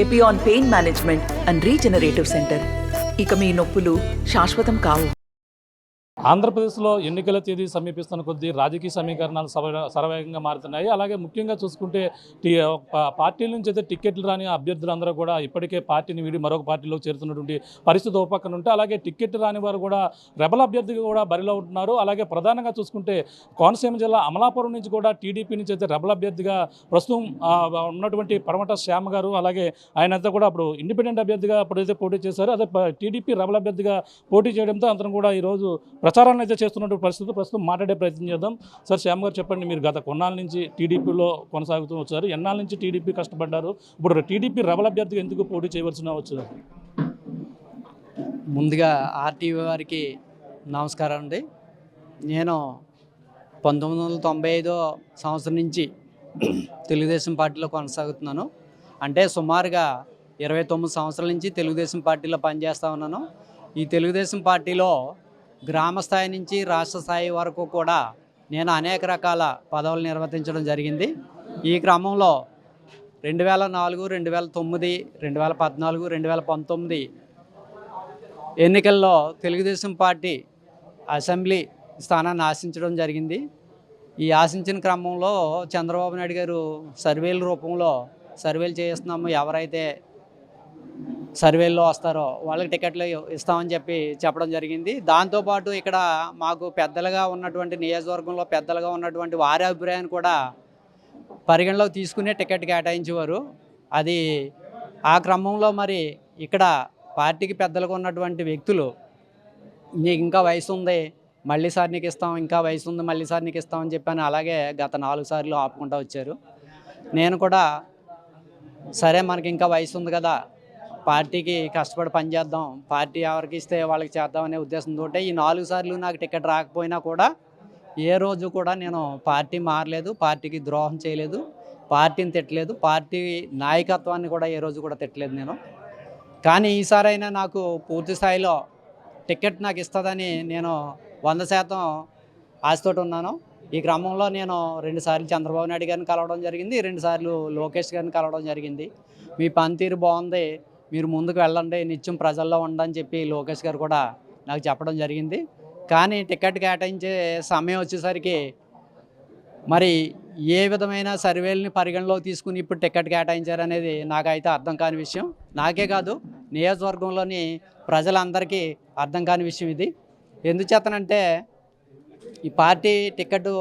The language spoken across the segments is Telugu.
Epione pain management and regenerative centre. ఇక మీ నొప్పులు శాశ్వతం కావు. ఆంధ్రప్రదేశ్లో ఎన్నికల తేదీ సమీపిస్తున్న కొద్దీ రాజకీయ సమీకరణాలు శరవేగంగా మారుతున్నాయి. అలాగే ముఖ్యంగా చూసుకుంటే పార్టీల నుంచి అయితే టికెట్లు రాని అభ్యర్థులందరూ కూడా ఇప్పటికే పార్టీని వీడి మరొక పార్టీలో చేరుతున్నటువంటి పరిస్థితి ఓ పక్కన ఉంటే, అలాగే టికెట్ రాని వారు కూడా రెబల్ అభ్యర్థిగా కూడా బరిలో ఉంటున్నారు. అలాగే ప్రధానంగా చూసుకుంటే కోనసీమ జిల్లా అమలాపురం నుంచి కూడా టీడీపీ నుంచి అయితే రెబల్ అభ్యర్థిగా ప్రస్తుతం ఉన్నటువంటి పరమట శ్యామ గారు, అలాగే ఆయనంతా కూడా అప్పుడు ఇండిపెండెంట్ అభ్యర్థిగా అప్పుడైతే పోటీ చేశారు. అదే టీడీపీ రెబల్ అభ్యర్థిగా పోటీ చేయడంతో అందరం కూడా ఈరోజు ప్రచారాన్ని అయితే చేస్తున్నటువంటి పరిస్థితి. ప్రస్తుతం మాట్లాడే ప్రయత్నం చేద్దాం. సార్, శ్యామ్ గారు చెప్పండి, మీరు గత కొన్నాళ్ళ నుంచి టీడీపీలో కొనసాగుతూ వచ్చారు, ఎన్నాళ్ళ నుంచి టీడీపీ కష్టపడ్డారు, ఇప్పుడు టీడీపీ రెబల్ అభ్యర్థిగా ఎందుకు పోటీ చేయవలసిన వచ్చారు? ముందుగా ఆర్టీవీ వారికి నమస్కారం అండి. నేను 1995 సంవత్సరం నుంచి తెలుగుదేశం పార్టీలో కొనసాగుతున్నాను. అంటే సుమారుగా 29 సంవత్సరాల నుంచి తెలుగుదేశం పార్టీలో పనిచేస్తూ ఉన్నాను. ఈ తెలుగుదేశం పార్టీలో గ్రామ స్థాయి నుంచి రాష్ట్ర స్థాయి వరకు కూడా నేను అనేక రకాల పదవులు నిర్వర్తించడం జరిగింది. ఈ క్రమంలో 2004, 2009, 2014, 2019 ఎన్నికల్లో తెలుగుదేశం పార్టీ అసెంబ్లీ స్థానాన్ని ఆశించడం జరిగింది. ఈ ఆశించిన క్రమంలో చంద్రబాబు నాయుడు గారు సర్వేల రూపంలో సర్వేలు చేస్తున్నాము, ఎవరైతే సర్వేల్లో వస్తారో వాళ్ళకి టికెట్లు ఇస్తామని చెప్పడం జరిగింది. దాంతోపాటు ఇక్కడ మాకు పెద్దలుగా ఉన్నటువంటి నియోజకవర్గంలో పెద్దలుగా ఉన్నటువంటి వారి అభిప్రాయాన్ని కూడా పరిగణలోకి తీసుకునే టికెట్ కేటాయించేవారు. అది ఆ క్రమంలో మరి ఇక్కడ పార్టీకి పెద్దలుగా ఉన్నటువంటి వ్యక్తులు, నీకు ఇంకా వయసు ఉంది మళ్ళీసారి నీకు ఇస్తాం, ఇంకా వయసు ఉంది మళ్ళీసారి నీకు ఇస్తామని చెప్పాను. అలాగే గత 4 సార్లు ఆపుకుంటూ వచ్చారు. నేను కూడా సరే మనకి ఇంకా వయసు ఉంది కదా, పార్టీకి కష్టపడి పనిచేద్దాం, పార్టీ ఎవరికి ఇస్తే వాళ్ళకి చేద్దామనే ఉద్దేశంతో ఈ 4 సార్లు నాకు టికెట్ రాకపోయినా కూడా ఏ రోజు కూడా నేను పార్టీ మారలేదు, పార్టీకి ద్రోహం చేయలేదు, పార్టీని తిట్టలేదు, పార్టీ నాయకత్వాన్ని కూడా ఏ రోజు కూడా తిట్టలేదు నేను. కానీ ఈసారైనా నాకు పూర్తి స్థాయిలో టికెట్ నాకు ఇస్తుందని నేను 100% ఆశతోటి ఉన్నాను. ఈ క్రమంలో నేను 2 సార్లు చంద్రబాబు నాయుడు గారిని కలవడం జరిగింది, 2 సార్లు లోకేష్ గారిని కలవడం జరిగింది. మీ పనితీరు బాగుంది, మీరు ముందుకు వెళ్ళండి, నిత్యం ప్రజల్లో ఉండని చెప్పి లోకేష్ గారు కూడా నాకు చెప్పడం జరిగింది. కానీ టికెట్ కేటాయించే సమయం వచ్చేసరికి మరి ఏ విధమైన సర్వేలని పరిగణలోకి తీసుకుని ఇప్పుడు టికెట్ కేటాయించారనేది నాకైతే అర్థం కాని విషయం. నాకే కాదు, నియోజకవర్గంలోని ప్రజలందరికీ అర్థం కాని విషయం ఇది. ఎందుచేతనంటే ఈ పార్టీ టికెట్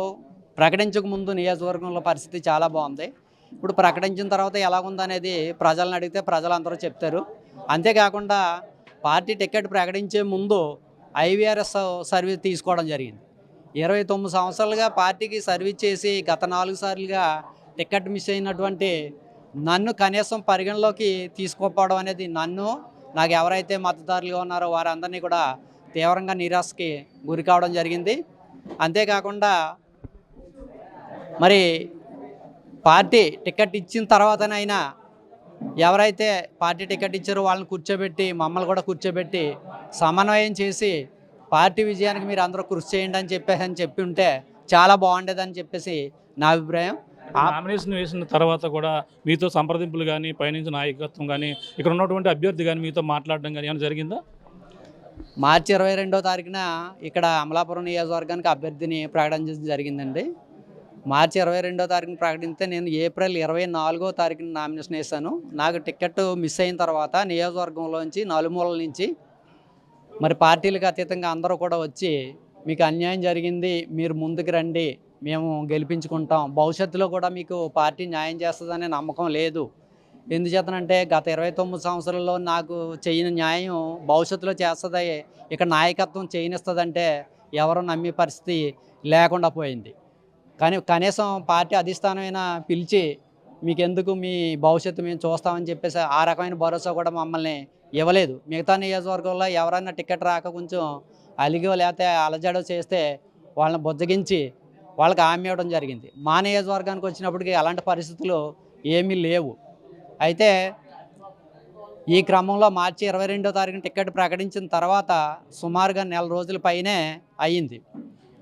ప్రకటించక ముందు నియోజకవర్గంలో పరిస్థితి చాలా బాగుంది. ఇప్పుడు ప్రకటించిన తర్వాత ఎలాగుందనేది ప్రజలను అడిగితే ప్రజలందరూ చెప్తారు. అంతేకాకుండా పార్టీ టికెట్ ప్రకటించే ముందు IVRS సర్వీస్ తీసుకోవడం జరిగింది. 29 సంవత్సరాలుగా పార్టీకి సర్వీస్ చేసి గత 4 సార్లుగా టికెట్ మిస్ అయినటువంటి నన్ను కనీసం పరిగణలోకి తీసుకోకపోవడం అనేది నాకు ఎవరైతే మద్దతుదారులుగా ఉన్నారో వారందరినీ కూడా తీవ్రంగా నిరాశకి గురి కావడం జరిగింది. అంతేకాకుండా మరి పార్టీ టికెట్ ఇచ్చిన తర్వాతనైనా ఎవరైతే పార్టీ టికెట్ ఇచ్చారో వాళ్ళని కూర్చోబెట్టి, మమ్మల్ని కూడా కూర్చోబెట్టి సమన్వయం చేసి పార్టీ విజయానికి మీరు అందరూ కృషి చేయండి అని చెప్పి ఉంటే చాలా బాగుండేదని చెప్పేసి నా అభిప్రాయం. నామినేషన్ వేసిన తర్వాత కూడా మీతో సంప్రదింపులు కానీ, పైనుంచి నాయకత్వం కానీ, ఇక్కడ ఉన్నటువంటి అభ్యర్థి కానీ మీతో మాట్లాడడం కానీ ఏమైనా జరిగిందా? మార్చి 22వ తారీఖున ఇక్కడ అమలాపురం నియోజకవర్గానికి అభ్యర్థిని ప్రకటించడం జరిగిందండి. మార్చి 22వ తారీఖున ప్రకటిస్తే నేను ఏప్రిల్ 24వ తారీఖున నామినేషన్ వేశాను. నాకు టికెట్ మిస్ అయిన తర్వాత నియోజకవర్గంలోంచి నలుమూలల నుంచి మరి పార్టీలకు అతీతంగా అందరూ కూడా వచ్చి, మీకు అన్యాయం జరిగింది, మీరు ముందుకు రండి, మేము గెలిపించుకుంటాం, భవిష్యత్తులో కూడా మీకు పార్టీ న్యాయం చేస్తుందనే నమ్మకం లేదు. ఎందుచేతనంటే గత 29 సంవత్సరాల్లో నాకు చేయని న్యాయం భవిష్యత్తులో చేస్తుంది, ఇక్కడ నాయకత్వం చేయనిస్తుందంటే ఎవరు నమ్మే పరిస్థితి లేకుండా పోయింది. కానీ కనీసం పార్టీ అధిష్టానమైనా పిలిచి మీకెందుకు, మీ భవిష్యత్తు మేము చూస్తామని చెప్పేసి ఆ రకమైన భరోసా కూడా మమ్మల్ని ఇవ్వలేదు. మిగతా నియోజకవర్గంలో ఎవరైనా టికెట్ రాక కొంచెం అలిగో లేకపోతే అలజడో చేస్తే వాళ్ళని బుజ్జగించి వాళ్ళకి హామీ ఇవ్వడం జరిగింది. మా నియోజకవర్గానికి వచ్చినప్పటికీ అలాంటి పరిస్థితులు ఏమీ లేవు. అయితే ఈ క్రమంలో మార్చి 22వ తారీఖున టికెట్ ప్రకటించిన తర్వాత సుమారుగా 1 రోజుల పైనే అయ్యింది.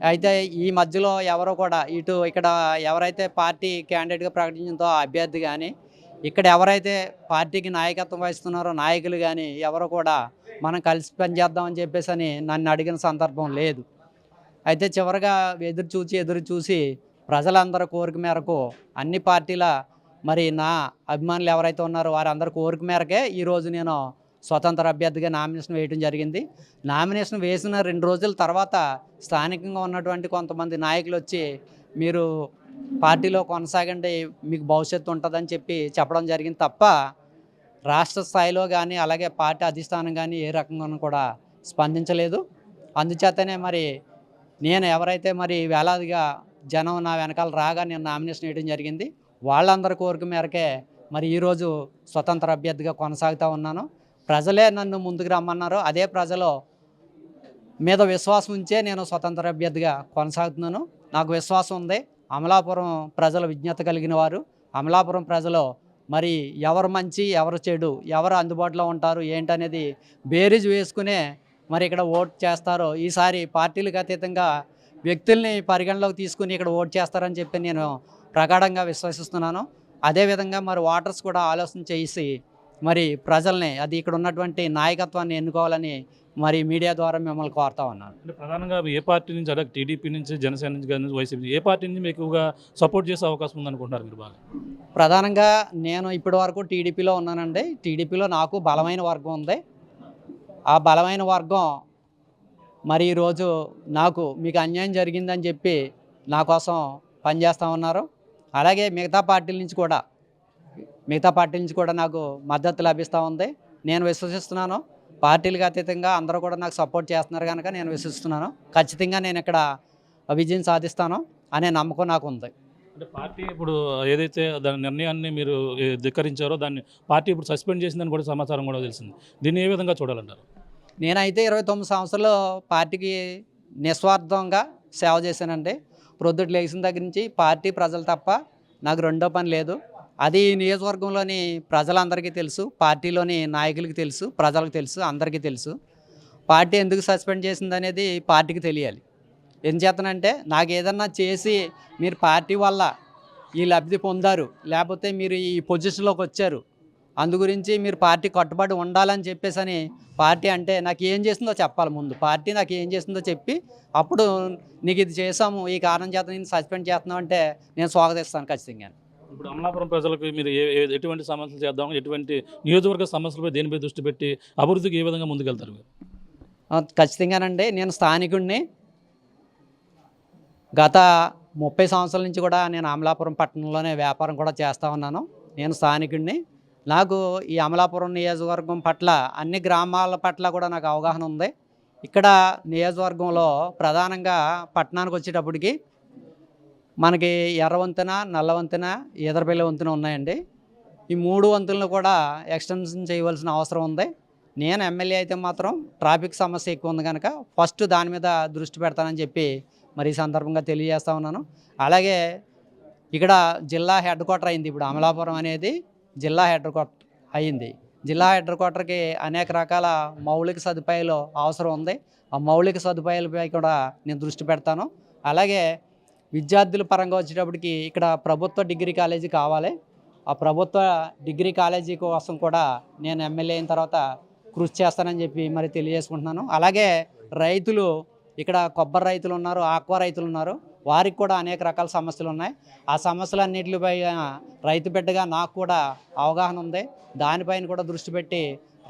అయితే ఈ మధ్యలో ఎవరో కూడా ఇక్కడ ఎవరైతే పార్టీ క్యాండిడేట్గా ప్రకటించిందో ఆ అభ్యర్థి కానీ, ఇక్కడ ఎవరైతే పార్టీకి నాయకత్వం వహిస్తున్నారో నాయకులు కానీ ఎవరు కూడా మనం కలిసి పనిచేద్దామని చెప్పేసి అని నన్ను అడిగిన సందర్భం లేదు. అయితే చివరిగా ఎదురు చూసి ప్రజలందరూ కోరిక మేరకు అన్ని పార్టీల మరి నా అభిమానులు ఎవరైతే ఉన్నారో వారందరి కోరిక మేరకే ఈరోజు నేను స్వతంత్ర అభ్యర్థిగా నామినేషన్ వేయడం జరిగింది. నామినేషన్ వేసిన 2 రోజుల తర్వాత స్థానికంగా ఉన్నటువంటి కొంతమంది నాయకులు వచ్చి మీరు పార్టీలో కొనసాగండి, మీకు భవిష్యత్తు ఉంటుందని చెప్పడం జరిగింది తప్ప రాష్ట్ర స్థాయిలో కానీ అలాగే పార్టీ అధిష్టానం కానీ ఏ రకంగానూ కూడా స్పందించలేదు. అందుచేతనే మరి నేను ఎవరైతే మరి వేలాదిగా జనం నా వెనకాల రాగా నేను నామినేషన్ వేయడం జరిగింది, వాళ్ళందరి కోరిక మేరకే మరి ఈరోజు స్వతంత్ర అభ్యర్థిగా కొనసాగుతూ ఉన్నాను. ప్రజలే నన్ను ముందుకు రమ్మన్నారు. అదే ప్రజలు మీద విశ్వాసం ఉంచే నేను స్వతంత్ర అభ్యర్థిగా కొనసాగుతున్నాను. నాకు విశ్వాసం ఉంది. అమలాపురం ప్రజలు విజ్ఞత కలిగిన వారు. అమలాపురం ప్రజలు మరి ఎవరు మంచి ఎవరు చెడు ఎవరు అందుబాటులో ఉంటారు ఏంటనేది బేరీజ్ వేసుకునే మరి ఇక్కడ ఓట్ చేస్తారో, ఈసారి పార్టీలకు అతీతంగా వ్యక్తుల్ని పరిగణలోకి తీసుకుని ఇక్కడ ఓట్ చేస్తారని చెప్పి నేను ప్రగాఢంగా విశ్వసిస్తున్నాను. అదేవిధంగా మరి ఓటర్స్ కూడా ఆలోచన చేసి మరి ప్రజల్ని అది ఇక్కడ ఉన్నటువంటి నాయకత్వాన్ని ఎన్నుకోవాలని మరి మీడియా ద్వారా మిమ్మల్ని కోరుతా ఉన్నాను. అంటే ప్రధానంగా ఏ పార్టీ నుంచి అంటే టీడీపీ నుంచి జనసేన నుంచి కానీ వైసీపీ ఏ పార్టీ నుంచి మీకు ఎక్కువగా సపోర్ట్ చేసే అవకాశం ఉందనుకుంటున్నారు మీరు బాగా? ప్రధానంగా నేను ఇప్పటి వరకు టీడీపీలో ఉన్నానండి. టీడీపీలో నాకు బలమైన వర్గం ఉంది. ఆ బలమైన వర్గం మరి ఈరోజు మీకు అన్యాయం జరిగిందని చెప్పి నా కోసం పనిచేస్తూ ఉన్నారు. అలాగే మిగతా పార్టీల నుంచి కూడా నాకు మద్దతు లభిస్తూ ఉంది. నేను విశ్వసిస్తున్నాను పార్టీలకు అతీతంగా అందరూ కూడా నాకు సపోర్ట్ చేస్తున్నారు కనుక నేను విశ్వసిస్తున్నాను ఖచ్చితంగా నేను ఇక్కడ విజయం సాధిస్తాను అనే నమ్మకం నాకు ఉంది. అంటే పార్టీ ఇప్పుడు ఏదైతే దాని నిర్ణయాన్ని మీరు ధిక్కరించారో దాన్ని పార్టీ ఇప్పుడు సస్పెండ్ చేసిందని కూడా సమాచారం కూడా తెలిసింది. దీన్ని ఏ విధంగా చూడాలంటారు? నేనైతే 29 సంవత్సరాలు పార్టీకి నిస్వార్థంగా సేవ చేశానండి. ప్రొద్దుట లేచిన దగ్గర నుంచి పార్టీ ప్రజలు తప్ప నాకు రెండో పని లేదు. అది ఈ నియోజకవర్గంలోని ప్రజలందరికీ తెలుసు, పార్టీలోని నాయకులకి తెలుసు, ప్రజలకు తెలుసు, అందరికీ తెలుసు. పార్టీ ఎందుకు సస్పెండ్ చేసిందనేది పార్టీకి తెలియాలి. ఏం చేతనంటే నాకు ఏదన్నా చేసి మీరు పార్టీ వల్ల ఈ లబ్ధి పొందారు, లేకపోతే మీరు ఈ పొజిషన్లోకి వచ్చారు, అందు గురించి మీరు పార్టీ కట్టుబడి ఉండాలని చెప్పేసి పార్టీ అంటే నాకు ఏం చేసిందో చెప్పాలి. ముందు పార్టీ నాకు ఏం చేసిందో చెప్పి అప్పుడు నీకు ఇది చేసాము, ఈ కారణం చేత నేను సస్పెండ్ చేస్తున్నాం అంటే నేను స్వాగతిస్తాను ఖచ్చితంగా. ఇప్పుడు అమలాపురం ప్రజలకు మీరు ఎటువంటి సమస్యలు చేద్దాం, ఎటువంటి నియోజకవర్గ సమస్యలపై దేనిపై దృష్టి పెట్టి అభివృద్ధికి ఏ విధంగా ముందుకెళ్తారు మీరు? ఖచ్చితంగానండి. నేను స్థానికుడిని. గత 30 సంవత్సరాల నుంచి కూడా నేను అమలాపురం పట్టణంలోనే వ్యాపారం కూడా చేస్తూ ఉన్నాను. నేను స్థానికుడిని. నాకు ఈ అమలాపురం నియోజకవర్గం పట్ల అన్ని గ్రామాల పట్ల కూడా నాకు అవగాహన ఉంది. ఇక్కడ నియోజకవర్గంలో ప్రధానంగా పట్టణానికి వచ్చేటప్పటికి మనకి ఎర్ర వంతెన, నల్ల వంతెన, ఈదరపల్లి వంతెన ఉన్నాయండి. ఈ 3 వంతులను కూడా ఎక్స్టెన్షన్ చేయవలసిన అవసరం ఉంది. నేను ఎమ్మెల్యే అయితే మాత్రం ట్రాఫిక్ సమస్య ఎక్కువ ఉంది కనుక ఫస్ట్ దాని మీద దృష్టి పెడతానని చెప్పి మరి ఈ సందర్భంగా తెలియజేస్తూ ఉన్నాను. అలాగే ఇక్కడ జిల్లా హెడ్ క్వార్టర్ అయింది. ఇప్పుడు అమలాపురం అనేది జిల్లా హెడ్ క్వార్టర్ అయింది. జిల్లా హెడ్ క్వార్టర్కి అనేక రకాల మౌలిక సదుపాయాలు అవసరం ఉంది. ఆ మౌలిక సదుపాయాలపై కూడా నేను దృష్టి పెడతాను. అలాగే విద్యార్థుల పరంగా వచ్చేటప్పటికి ఇక్కడ ప్రభుత్వ డిగ్రీ కాలేజీ కావాలి. ఆ ప్రభుత్వ డిగ్రీ కాలేజీ కోసం కూడా నేను ఎమ్మెల్యే అయిన తర్వాత కృషి చేస్తానని చెప్పి మరి తెలియజేసుకుంటున్నాను. అలాగే రైతులు, ఇక్కడ కొబ్బరి రైతులు ఉన్నారు, ఆక్వా రైతులు ఉన్నారు, వారికి కూడా అనేక రకాల సమస్యలు ఉన్నాయి. ఆ సమస్యలన్నింటిపై రైతు బిడ్డగా నాకు కూడా అవగాహన ఉంది. దానిపైన కూడా దృష్టి పెట్టి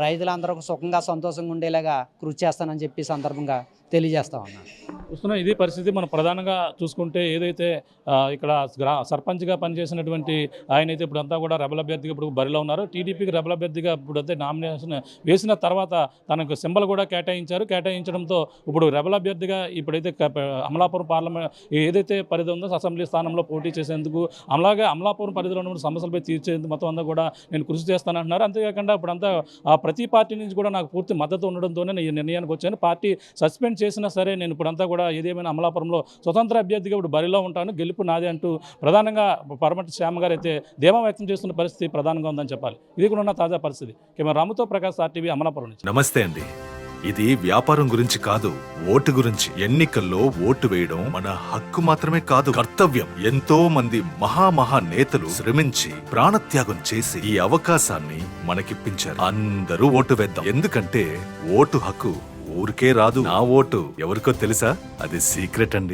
రైతులందరూ సుఖంగా సంతోషంగా ఉండేలాగా కృషి చేస్తానని చెప్పి సందర్భంగా తెలియజేస్తా ఉన్నాను. చూస్తున్నా ఇదే పరిస్థితి. మనం ప్రధానంగా చూసుకుంటే ఏదైతే ఇక్కడ సర్పంచ్గా పనిచేసినటువంటి ఆయన అయితే ఇప్పుడు అంతా కూడా రెబల్ అభ్యర్థిగా ఇప్పుడు బరిలో ఉన్నారు. టీడీపీకి రెబల్ అభ్యర్థిగా ఇప్పుడు అయితే నామినేషన్ వేసిన తర్వాత తనకు సింబల్ కూడా కేటాయించడంతో ఇప్పుడు రెబల్ అభ్యర్థిగా ఇప్పుడైతే అమలాపురం పార్లమెంట్ ఏదైతే పరిధి ఉందో అసెంబ్లీ స్థానంలో పోటీ చేసేందుకు అలాగే అమలాపురం పరిధిలో ఉన్న సమస్యలపై తీర్చేందుకు మొత్తం అంతా కూడా నేను కృషి చేస్తానంటున్నారు. అంతేకాకుండా ఇప్పుడంతా ప్రతి పార్టీ నుంచి కూడా నాకు పూర్తి మద్దతు ఉండడంతోనే నేను ఈ నిర్ణయానికి వచ్చాను. పార్టీ సస్పెండ్ చేసినా సరే నేను ఇప్పుడంతా కూడా ఏదేమైనా అమలాపురంలో స్వతంత్ర అభ్యర్థిగా ఇప్పుడు బరిలో ఉంటాను, గెలుపు నాదే అంటూ ప్రధానంగా పరమటి శ్యామ గారు అయితే ధీమా వ్యక్తం చేస్తున్న పరిస్థితి ప్రధానంగా ఉందని చెప్పాలి. ఇది కూడా ఉన్న తాజా పరిస్థితి. కెమెరా రాముతో ప్రకాష్ RTV అమలాపురం నుంచి. నమస్తే అండి. ఇది వ్యాపారం గురించి కాదు, ఓటు గురించి. ఎన్నికల్లో ఓటు వేయడం మన హక్కు మాత్రమే కాదు, కర్తవ్యం. ఎంతో మంది మహా నేతలు శ్రమించి ప్రాణత్యాగం చేసి ఈ అవకాశాన్ని మనకిప్పించారు. అందరూ ఓటు వేద్దాం, ఎందుకంటే ఓటు హక్కు ఊరికే రాదు. నా ఓటు ఎవరికో తెలుసా? అది సీక్రెట్ అండి.